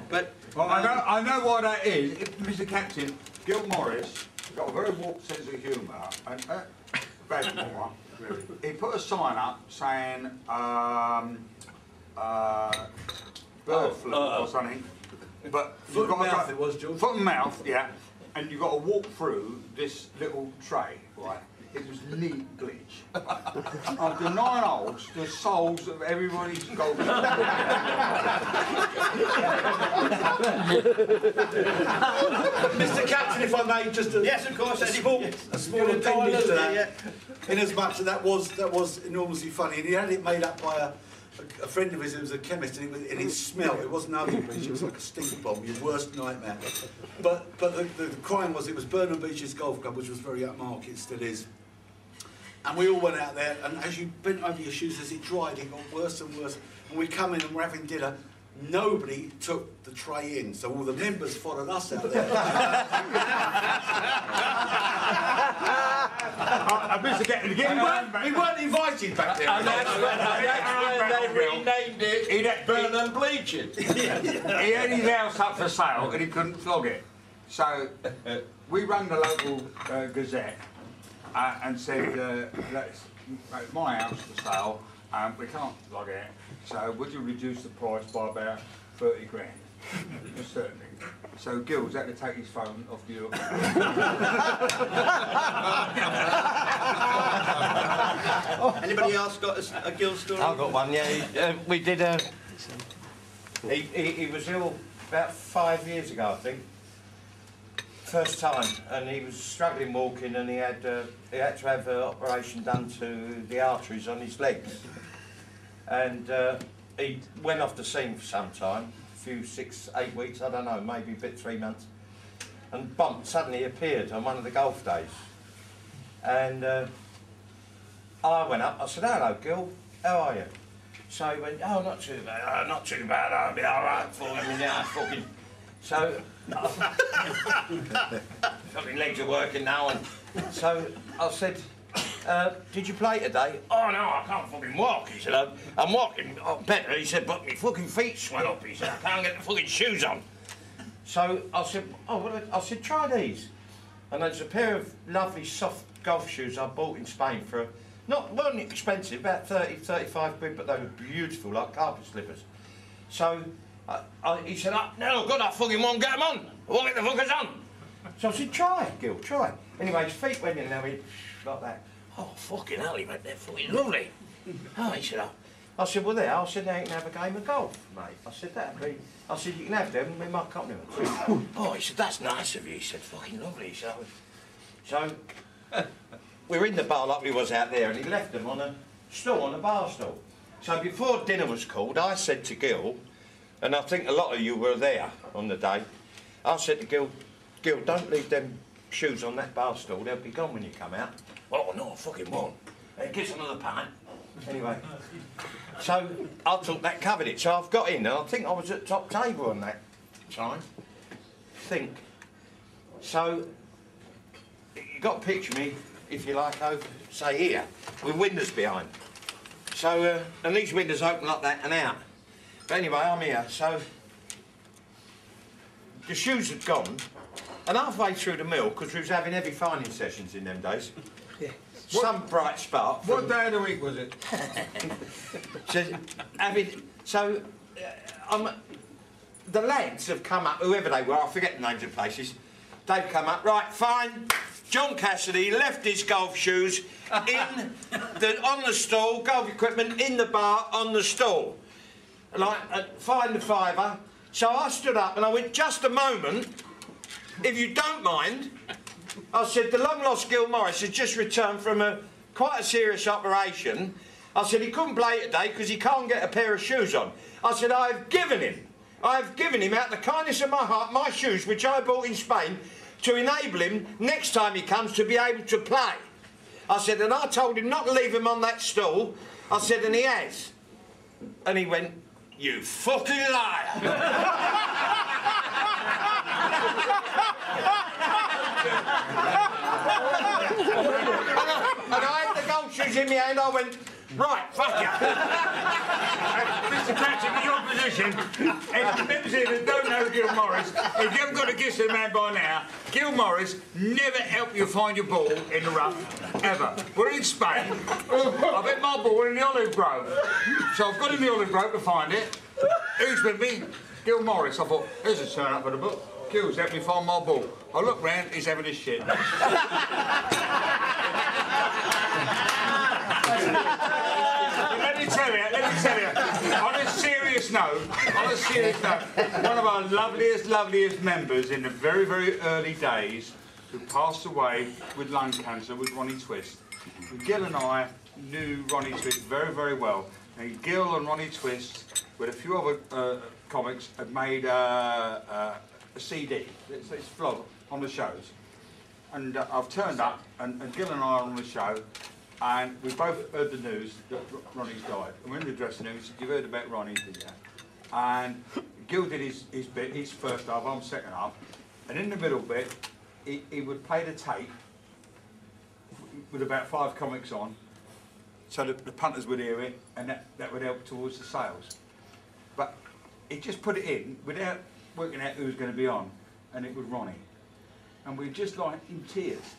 But well, I know why that is. Mr. Captain, Gil Morris got a very warped sense of humour, and bad humour. Really. He put a sign up saying bird flu or something. But foot and mouth, it was, George. Foot and mouth, yeah. And you've got to walk through this little tray, right? It was neat bleach. After 9 holes, the souls of everybody's golf. Mr. Captain, if I may, just a, yes, of course, a small appendage to that. In as much that was enormously funny, and he had it made up by a friend of his who was a chemist, and it smelled. It wasn't ugly bleach, it was like a stink bomb, your worst nightmare. But the crime was, it was Burnham Beach's golf club, which was very upmarket, still is. And we all went out there, and as you bent over your shoes, as it dried, it got worse and worse. And we come in and we're having dinner. Nobody took the tray in, so all the members followed us out there. We weren't invited back there. And that's when they renamed it Burnham Bleaching. He had his house up for sale and he couldn't flog it. So we rang the local Gazette and said, it's my house for sale, we can't flog it, so would you reduce the price by about 30 grand? Certainly. So Gil's had to take his phone off the hook. Anybody else got a Gil story? I've got one, yeah. We did a... He was ill about 5 years ago, I think. First time, and he was struggling walking, and he had to have an operation done to the arteries on his legs. And he went off the scene for some time, a few 6, 8 weeks, I don't know, maybe a bit 3 months. And bump suddenly appeared on one of the golf days. And I went up, I said, "Hello, Gil, how are you?" So he went, "Oh, not too bad, not too bad, I'll be all right for him now, fucking..." So, fucking legs are working now, and so I said, "Did you play today?" "Oh no, I can't fucking walk." He said, "I'm walking better." He said, "But my fucking feet swell up." He said, "I can't get the fucking shoes on." So I said, "Oh, well," I said, "Try these." And there's a pair of lovely soft golf shoes I bought in Spain for, weren't expensive, about 30, 35 quid, but they were beautiful, like carpet slippers. So he said, "No, good, I fucking won't get them on. I won't get the fuckers on." So I said, "Try it, Gil, try it." Anyway, his feet went in and he like that. "Oh, fucking hell," he went, "they're fucking lovely." Oh, he said, I said, "Well, there," I said, "They ain't have a game of golf, mate." I said, "That'd be..." I said, "You can have them with my compliments." Oh, he said, "That's nice of you." He said, "Fucking lovely." So we're in the bar like we was out there, and he left them on a stool, on a bar stool. So before dinner was called, I said to Gil, and I think a lot of you were there on the day, I said to Gil, "Don't leave them shoes on that bar stool, they'll be gone when you come out." "Oh, no, I fucking won't." "Get another pint." Anyway, so I thought that covered it. So I've got in, and I think I was at top table on that time. So, you got to picture me, if you like, over, say here, with windows behind. So, and these windows open like that and out. But anyway, I'm here, so the shoes had gone, and halfway through the meal, because we was having heavy fining sessions in them days, some bright spark. What day of the week was it? The lads have come up, whoever they were, I forget the names of places, they've come up, "Right, fine, John Cassidy left his golf shoes on the stool, golf equipment in the bar on the stool." Like, find the fiver. So I stood up and I went, "Just a moment, if you don't mind." I said, "The long-lost Gil Morris has just returned from quite a serious operation." I said, "He couldn't play today because he can't get a pair of shoes on." I said, I've given him out of the kindness of my heart, my shoes, which I bought in Spain, to enable him, next time he comes, to be able to play." I said, "And I told him not to leave him on that stool." I said, "And he has." And he went, "You fucking liar." And I had the golf shoes in my hand, I went, "Right, fuck you." Mr. Captain, in your position, if the members here that don't know Gil Morris. If you haven't got a guess at the man by now, Gil Morris never helped you find your ball in the rough, ever. We're in Spain. I bet my ball in the olive grove. So I've got in the olive grove to find it. Who's with me? Gil Morris. I thought, there's a turn up for the book. Gil's helped me find my ball. I look round, he's having a shit. Let me tell you, on a serious note, one of our loveliest members in the very, very early days who passed away with lung cancer was Ronnie Twist. And Gil and I knew Ronnie Twist very, very well. And Gil and Ronnie Twist, with a few other comics, had made a CD. It's flog on the shows. And I've turned up, and Gil and I are on the show, and we both heard the news that Ronnie's died. And we're in the dressing room, he said, "You've heard about Ronnie, did you?" And Gil did his bit, his first half, I'm second half. And in the middle bit, he would play the tape with about 5 comics on, so that the punters would hear it, and that would help towards the sales. But he just put it in without working out who was going to be on, and it was Ronnie. And we were just like in tears,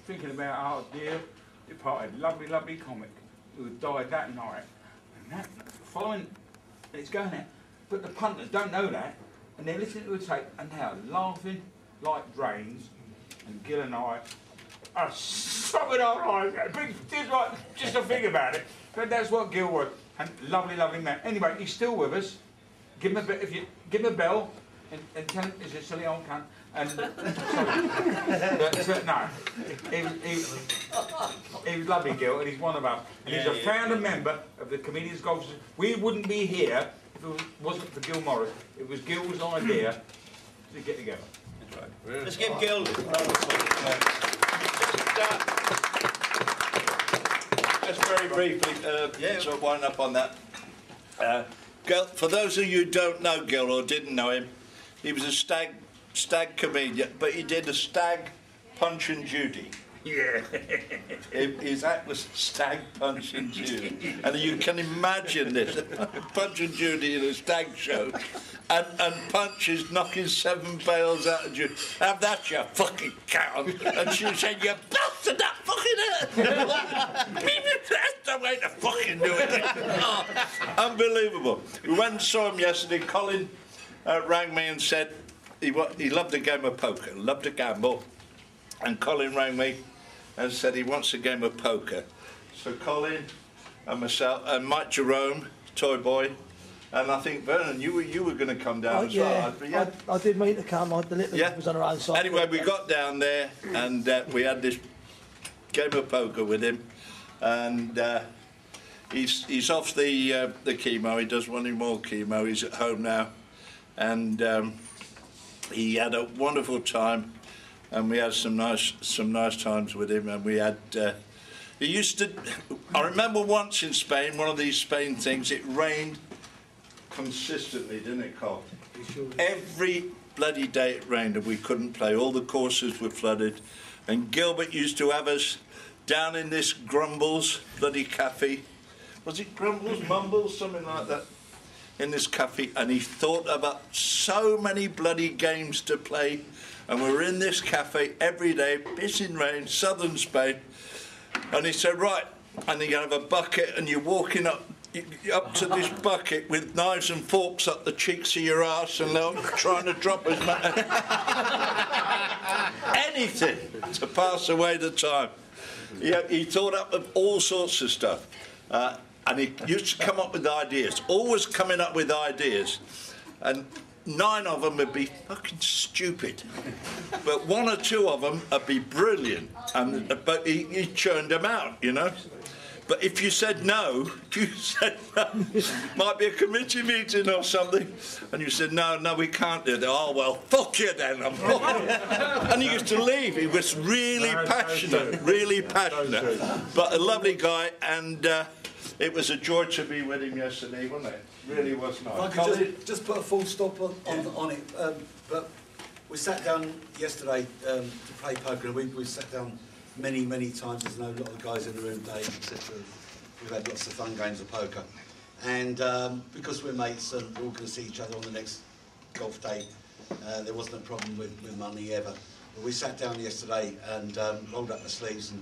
thinking about our dear departed, lovely, lovely comic who had died that night. And that following, it's going out. But the punters don't know that, and they're listening to the tape, and they're laughing like drains. And Gil and I are sobbing our eyes out. Big tears, like, just to think about it. But that's what Gil was. And lovely, lovely man. Anyway, he's still with us. Give him a bit. If you give him a bell, and tell him he's a silly old cunt. And no, he was lovely, Gil, and he's one of us. And he's a founder member of the Comedians Golf. We wouldn't be here if it wasn't for Gil Morris. It was Gil's idea to get together. That's right. Let's give Gil. Just very briefly, sort of wind up on that. Gil, for those of you who don't know Gil or didn't know him, he was a stag comedian, but he did a stag Punch and Judy. Yeah. His act was Stag Punch and Judy. And you can imagine this, Punch and Judy in a stag show, and Punch is knocking 7 bales out of Judy. Have that, you fucking cow. And she said, "You bastard, that fucking hurt." That's the way to fucking do it. Oh, unbelievable. We went and saw him yesterday. Colin rang me and said he loved a game of poker, loved to gamble. And Colin rang me and said he wants a game of poker. So Colin and myself and Mike Jerome, Toy Boy, and I think Vernon, you were going to come down as well. Yeah, I did mean to come. The little was on her own side. Anyway, we got down there and we had this game of poker with him, and he's off the chemo. He doesn't want any more chemo. He's at home now, and he had a wonderful time. And we had some nice times with him, and we had. He used to. I remember once in Spain, one of these Spain things. It rained consistently, didn't it, Carl? Sure. Every bloody day it rained, and we couldn't play. All the courses were flooded, and Gilbert used to have us down in this Grumbles bloody cafe. Was it Grumbles, Mumbles, something like that? In this cafe, and he thought about so many bloody games to play. And we were in this cafe every day, pissing rain, southern Spain. And he said, right, and you have a bucket, and you're walking up to this bucket with knives and forks up the cheeks of your ass, and they're trying to drop as much anything to pass away the time. He thought up of all sorts of stuff, and he used to come up with ideas, always coming up with ideas, and 9 of them would be fucking stupid, but 1 or 2 of them would be brilliant, but he churned them out, you know. But if you said no, might be a committee meeting or something, and you said, no, we can't do that. Oh, well, fuck you then. And he used to leave. He was really passionate, but a lovely guy, and it was a joy to be with him yesterday, wasn't it? Really was nice. If I could just put a full stop on it, but we sat down yesterday to play poker, and we sat down many times. There's a lot of guys in the room, Dave, etc. We've had lots of fun games of poker, and because we're mates and we're all going to see each other on the next golf day, there wasn't a problem with money ever. But we sat down yesterday and rolled up the sleeves,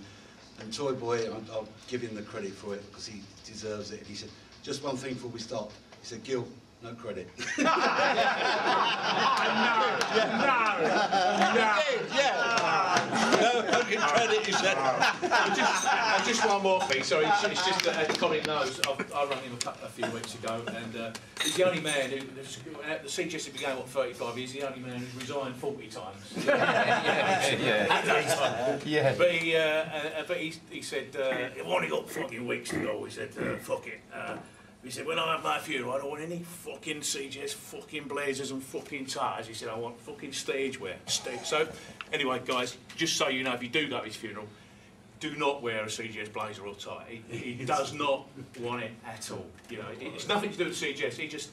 and Toy Boy, I'll give him the credit for it because he deserves it. He said, just one thing before we start. He said, Gil, no credit. No. No fucking credit, he said. Just one more thing, sorry, it's just that Colin knows, I rang him a few weeks ago, and he's the only man who, the CGS had been going, what, 35 years, the only man who's resigned 40 times. Yeah. But he said, I've only got fucking weeks to go, he said, fuck it. He said, when I have my funeral, I don't want any fucking CGS, fucking blazers and fucking ties. He said, I want fucking stage wear. So, anyway, guys, just so you know, if you do go to his funeral, do not wear a CGS blazer or tie. He does not want it at all. You know, it's nothing to do with CGS. He just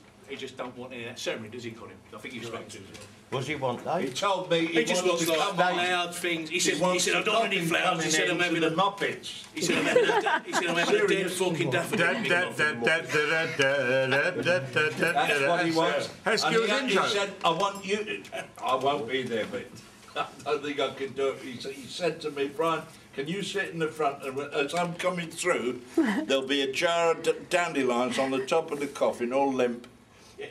don't want any of that ceremony, does he, Colin? I think he's expecting to. What does he want, though? He told me He just wants to like come on. loud things. He said, I don't want any flowers. He said, I'm having the a Muppets. He said, I'm having a dead fucking daffodil. That's what he wants. That's And Gil's he intro. said, I want you to... I won't be there, but I don't think I can do it. He said to me, Brian, can you sit in the front, and as I'm coming through, there'll be a jar of dandelions on the top of the coffin, all limp.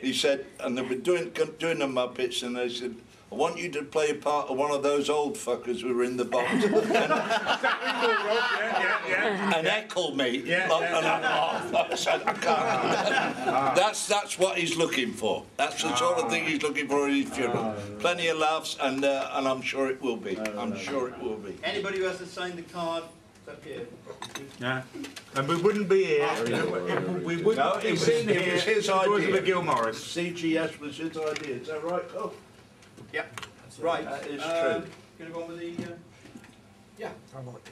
He said, and they were doing the Muppets, and they said, I want you to play a part of one of those old fuckers who were in the box. And heckle me. Yeah. I said, I can't. That's what he's looking for. That's the sort of thing he's looking for at his funeral. Plenty of laughs, and I'm sure it will be. I'm sure it will be. Anybody who hasn't signed the card, it's up here. Yeah. And we wouldn't be here. We wouldn't No, be it was sitting here his because of idea. Gil Morris. CGS was his idea. Is that right, Cole? Yep. Right. That is true. Going to go on with the... I might be.